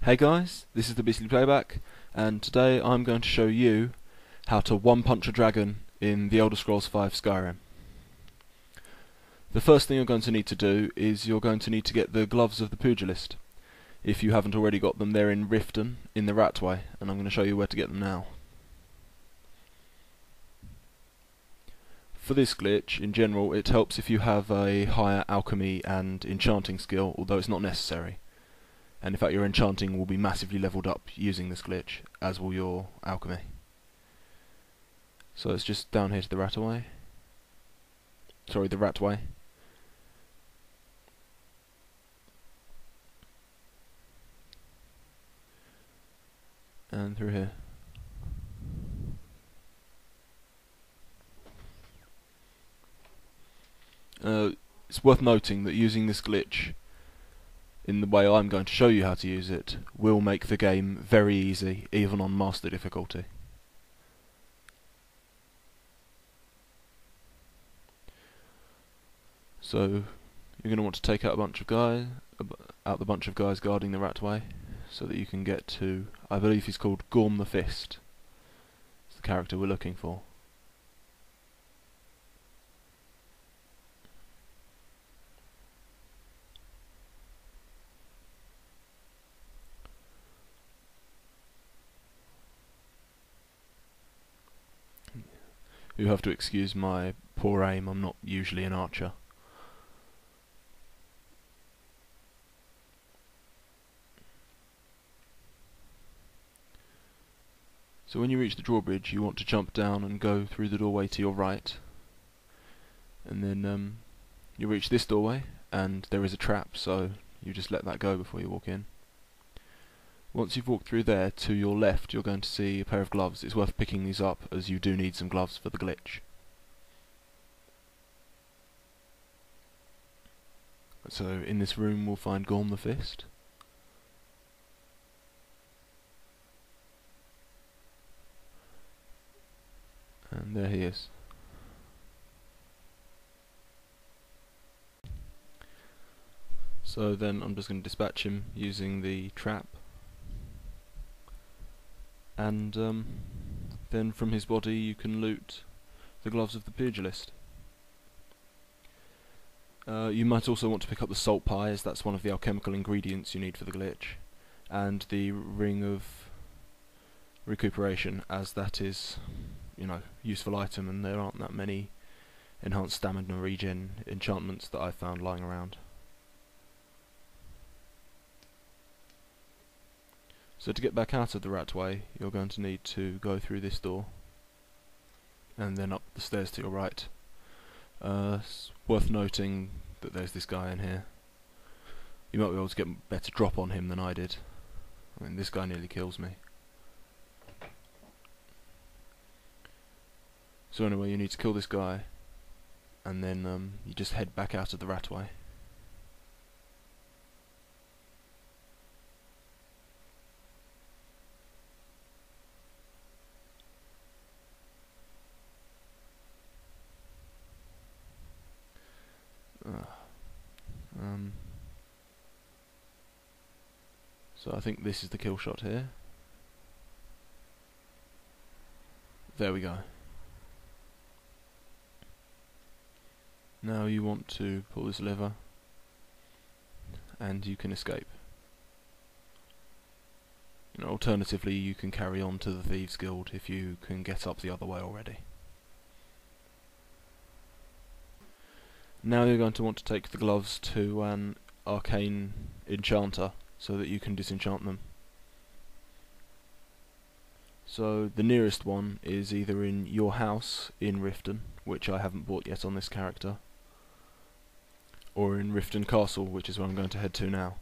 Hey guys, this is TheBeastlyplayback, and today I'm going to show you how to one-punch a dragon in The Elder Scrolls V Skyrim. The first thing you're going to need to do is you're going to need to get the gloves of the pugilist. If you haven't already got them, they're in Riften, in the Ratway, and I'm going to show you where to get them now. For this glitch, in general, it helps if you have a higher alchemy and enchanting skill, although it's not necessary. And in fact your enchanting will be massively leveled up using this glitch, as will your alchemy. So it's just down here to the Ratway. Sorry, the Ratway. And through here. It's worth noting that using this glitch in the way I'm going to show you how to use it will make the game very easy, even on master difficulty. So you're going to want to take out the bunch of guys guarding the Ratway, so that you can get to, I believe he's called Gorm the Fist. It's the character we're looking for. You have to excuse my poor aim, I'm not usually an archer. So when you reach the drawbridge, you want to jump down and go through the doorway to your right. And then you reach this doorway, and there is a trap, so you just let that go before you walk in. Once you've walked through there, to your left you're going to see a pair of gloves. It's worth picking these up, as you do need some gloves for the glitch. So in this room we'll find Gorm the Fist. And there he is. So then I'm just going to dispatch him using the trap. And then from his body you can loot the gloves of the pugilist. You might also want to pick up the salt pie, as that's one of the alchemical ingredients you need for the glitch, and the ring of recuperation, as that is, useful item, and there aren't that many enhanced stamina regen enchantments that I've found lying around. So to get back out of the Ratway, you're going to need to go through this door, and then up the stairs to your right. It's worth noting that there's this guy in here. You might be able to get a better drop on him than I did. I mean, this guy nearly kills me. So anyway, you need to kill this guy, and then you just head back out of the Ratway. So I think this is the kill shot here. There we go. Now you want to pull this lever, and you can escape. Alternatively, you can carry on to the Thieves Guild if you can get up the other way already. Now you're going to want to take the gloves to an arcane enchanter, so that you can disenchant them. So the nearest one is either in your house in Riften, which I haven't bought yet on this character, or in Riften Castle, which is where I'm going to head to now.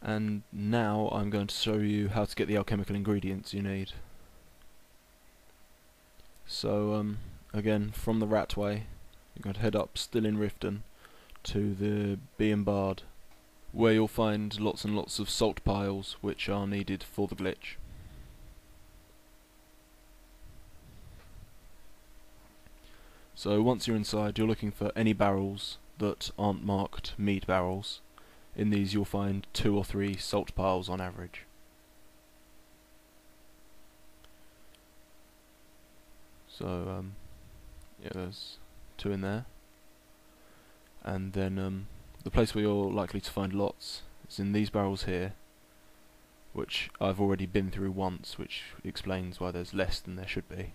And now I'm going to show you how to get the alchemical ingredients you need. So again, from the Ratway, you're going to head up, still in Riften, to the Bee and Bard, where you'll find lots and lots of salt piles which are needed for the glitch. So once you're inside, you're looking for any barrels that aren't marked mead barrels. In these you'll find 2 or 3 salt piles on average. So yeah, there's 2 in there. And then the place where you're likely to find lots is in these barrels here, which I've already been through once, which explains why there's less than there should be.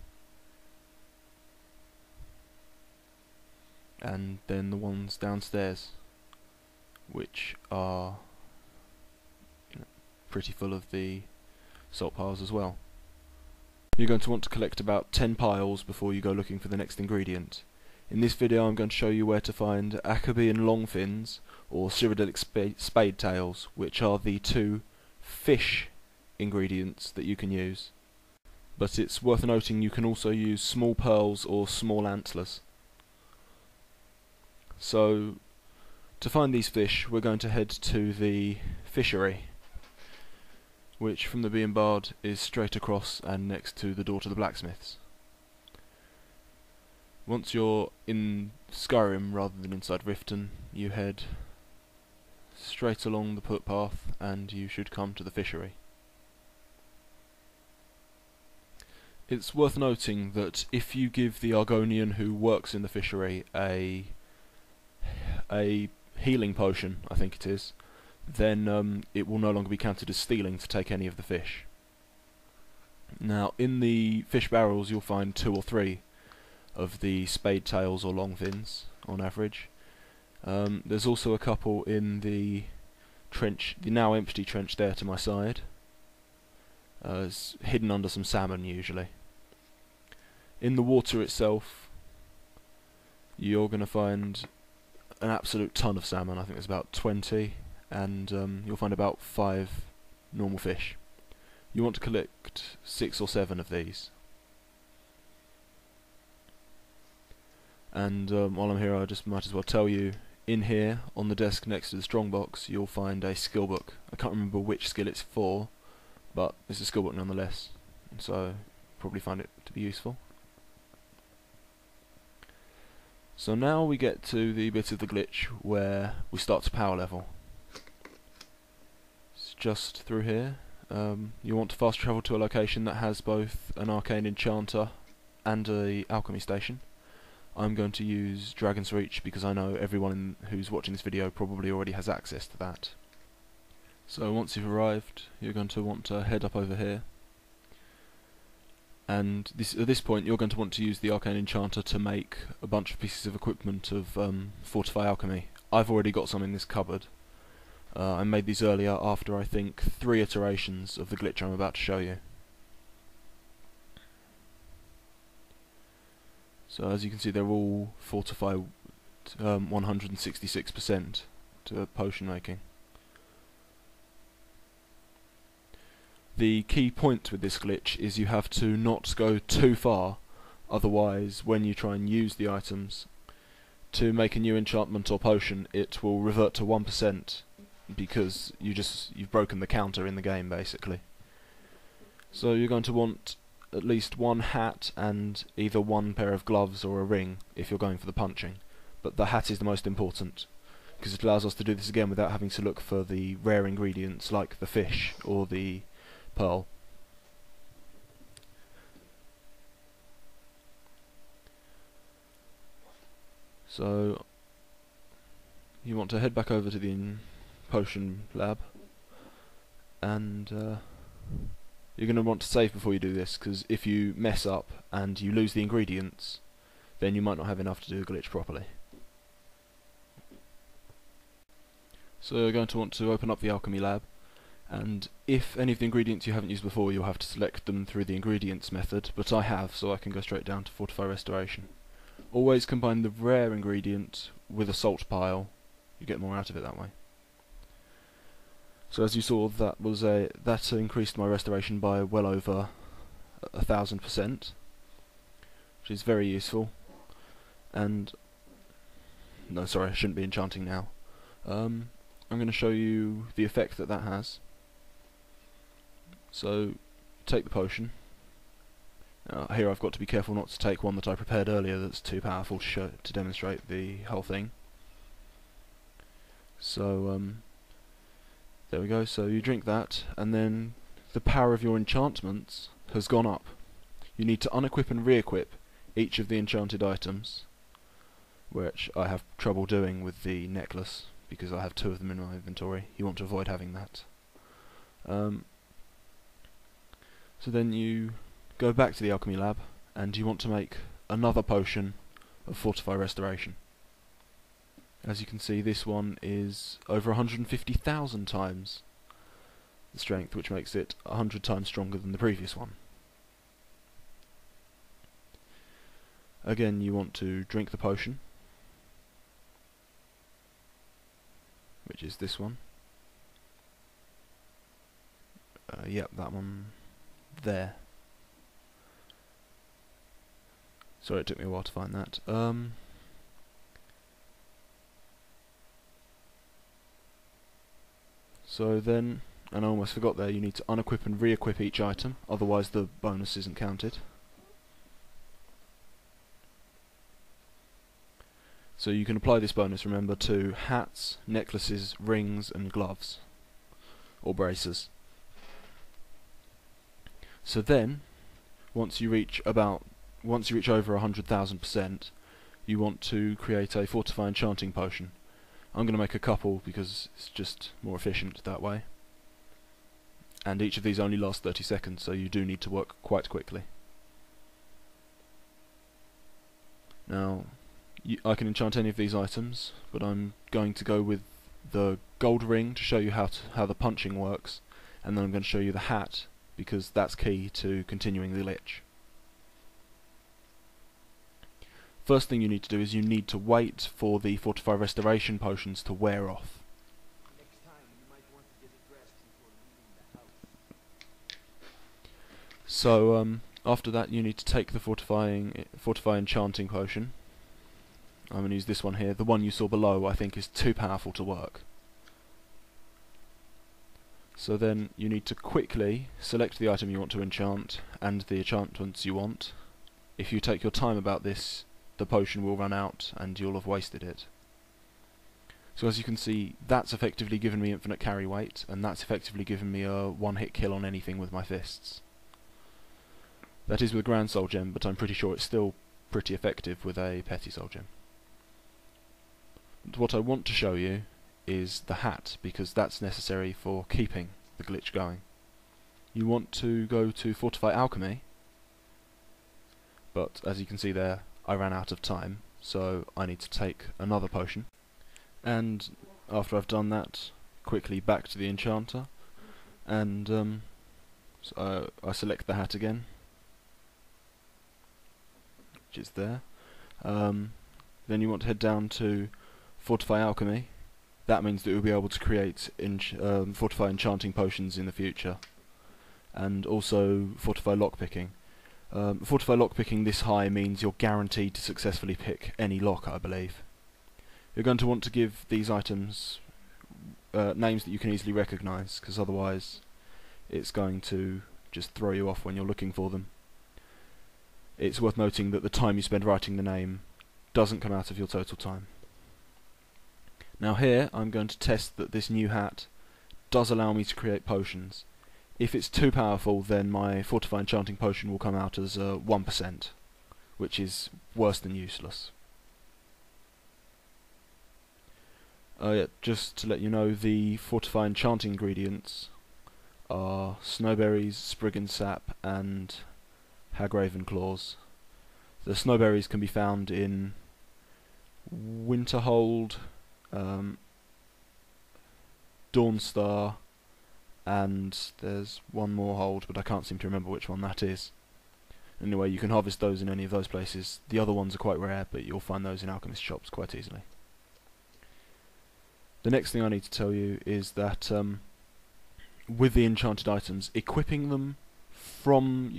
And then the ones downstairs, which are pretty full of the salt piles as well. You're going to want to collect about 10 piles before you go looking for the next ingredient. In this video I'm going to show you where to find Acabian longfins or Cyrodiilic spade tails, which are the 2 fish ingredients that you can use. But it's worth noting you can also use small pearls or small antlers. So to find these fish we're going to head to the fishery, which from the Bee and Bard is straight across and next to the door to the blacksmiths. Once you're in Skyrim rather than inside Riften, you head straight along the footpath and you should come to the fishery. It's worth noting that if you give the Argonian who works in the fishery a healing potion, I think it is, then it will no longer be counted as stealing to take any of the fish. Now in the fish barrels you'll find 2 or 3 of the spade tails or longfins on average. There's also a couple in the trench, the now empty trench there to my side. It's hidden under some salmon usually. In the water itself you're going to find an absolute ton of salmon. I think there's about 20, and you'll find about 5 normal fish. You want to collect 6 or 7 of these. And while I'm here I just might as well tell you, in here on the desk next to the strongbox you'll find a skill book. I can't remember which skill it's for, but it's a skill book nonetheless, and so probably find it to be useful. So now we get to the bit of the glitch where we start to power level. It's just through here. You want to fast travel to a location that has both an arcane enchanter and a alchemy station. I'm going to use Dragon's Reach because I know everyone who's watching this video probably already has access to that. So once you've arrived you're going to want to head up over here, and at this point you're going to want to use the arcane enchanter to make a bunch of pieces of equipment of Fortify alchemy. I've already got some in this cupboard. I made these earlier after I think 3 iterations of the glitch I'm about to show you. So as you can see they're all Fortify 166% to potion making. The key point with this glitch is you have to not go too far, otherwise when you try and use the items to make a new enchantment or potion it will revert to 1% because you've broken the counter in the game basically. So you're going to want at least 1 hat and either 1 pair of gloves or a ring if you're going for the punching, but the hat is the most important because it allows us to do this again without having to look for the rare ingredients like the fish or the pearl. So you want to head back over to the potion lab, and you're going to want to save before you do this, because if you mess up and you lose the ingredients then you might not have enough to do the glitch properly. So you're going to want to open up the alchemy lab, and if any of the ingredients you haven't used before you'll have to select them through the ingredients method, but I have, so I can go straight down to Fortify Restoration. Always combine the rare ingredient with a salt pile, you get more out of it that way. So as you saw, that increased my restoration by well over 1000%, which is very useful. And no, sorry, I shouldn't be enchanting now. I'm going to show you the effect that has. So take the potion. Here I've got to be careful not to take one that I prepared earlier that's too powerful to demonstrate the whole thing. So there we go. So you drink that, and then the power of your enchantments has gone up. You need to unequip and re-equip each of the enchanted items, which I have trouble doing with the necklace because I have 2 of them in my inventory. You want to avoid having that. So then you go back to the alchemy lab and you want to make another potion of Fortify Restoration. As you can see, this one is over 150,000 times the strength, which makes it 100 times stronger than the previous one. Again, you want to drink the potion, which is this one. Yep, that one there. Sorry, it took me a while to find that. So then, and I almost forgot there, you need to unequip and re-equip each item, otherwise the bonus isn't counted. So you can apply this bonus, remember, to hats, necklaces, rings and gloves, or braces. So then, once you reach over 100,000%, you want to create a Fortify enchanting potion. I'm going to make a couple because it's just more efficient that way. And each of these only lasts 30 seconds, so you do need to work quite quickly. Now, I can enchant any of these items, but I'm going to go with the gold ring to show you how the punching works, and then I'm going to show you the hat because that's key to continuing the lich. First thing you need to do is you need to wait for the Fortify Restoration potions to wear off. Next time you might want to get dressed before leaving the house. So after that you need to take the Fortify enchanting potion. I'm going to use this one here. The one you saw below I think is too powerful to work. So then you need to quickly select the item you want to enchant and the enchantments you want. If you take your time about this, the potion will run out and you'll have wasted it. So as you can see, that's effectively given me infinite carry weight, and that's effectively given me a one-hit kill on anything with my fists. That is with a Grand Soul Gem, but I'm pretty sure it's still pretty effective with a Petty Soul Gem. But what I want to show you is the hat, because that's necessary for keeping the glitch going. You want to go to Fortify Alchemy, but as you can see there, I ran out of time, so I need to take another potion. And after I've done that, quickly back to the enchanter, and so I select the hat again, which is there. Then you want to head down to Fortify Alchemy. That means that you'll be able to create Fortify enchanting potions in the future, and also Fortify lockpicking. Fortify lockpicking this high means you're guaranteed to successfully pick any lock, I believe. You're going to want to give these items names that you can easily recognise, because otherwise it's going to just throw you off when you're looking for them. It's worth noting that the time you spend writing the name doesn't come out of your total time. Now here I'm going to test that this new hat does allow me to create potions. If it's too powerful, then my Fortify enchanting potion will come out as 1%, which is worse than useless. Yeah, just to let you know, the Fortify enchanting ingredients are snowberries, Spriggan sap, and Hagraven claws. The snowberries can be found in Winterhold, Dawnstar, and there's one more hold, but I can't seem to remember which one that is. Anyway, you can harvest those in any of those places. The other ones are quite rare, but you'll find those in alchemist shops quite easily. The next thing I need to tell you is that with the enchanted items, equipping them from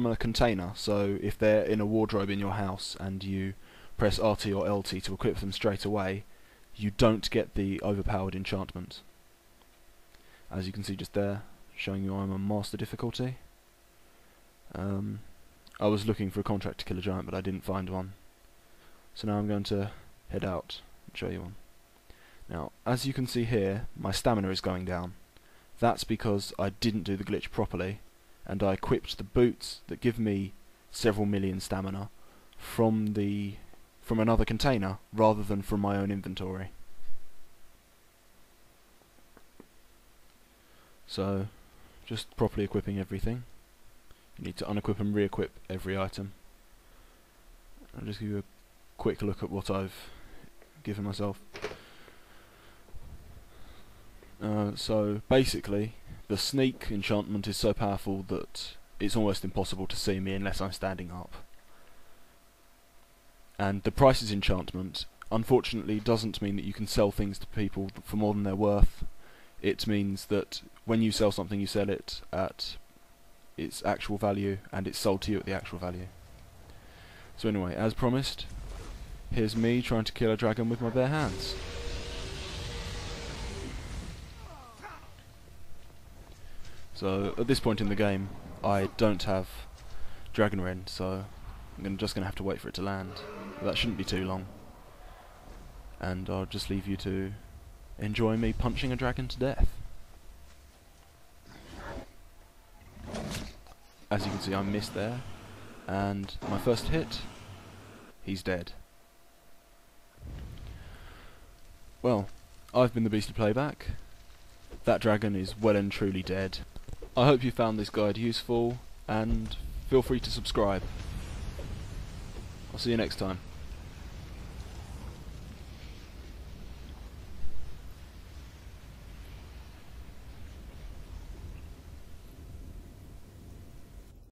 a container, so if they're in a wardrobe in your house and you press RT or LT to equip them straight away, you don't get the overpowered enchantment. As you can see just there, showing you I'm on master difficulty. I was looking for a contract to kill a giant, but I didn't find one. So now I'm going to head out and show you one. Now, as you can see here, my stamina is going down. That's because I didn't do the glitch properly, and I equipped the boots that give me several million stamina from another container rather than from my own inventory. So, just properly equipping everything. You need to unequip and re-equip every item. I'll just give you a quick look at what I've given myself. So basically, the sneak enchantment is so powerful that it's almost impossible to see me unless I'm standing up. And the prices enchantment, unfortunately, doesn't mean that you can sell things to people for more than they're worth. It means that when you sell something, you sell it at its actual value, and it's sold to you at the actual value. So anyway, as promised, here's me trying to kill a dragon with my bare hands. So at this point in the game, I don't have Dragon Rend, so I'm just going to have to wait for it to land. But that shouldn't be too long. And I'll just leave you to enjoy me punching a dragon to death. As you can see, I missed there, and my first hit, he's dead. Well, I've been the Beastly Playback. That dragon is well and truly dead. I hope you found this guide useful, and feel free to subscribe. I'll see you next time.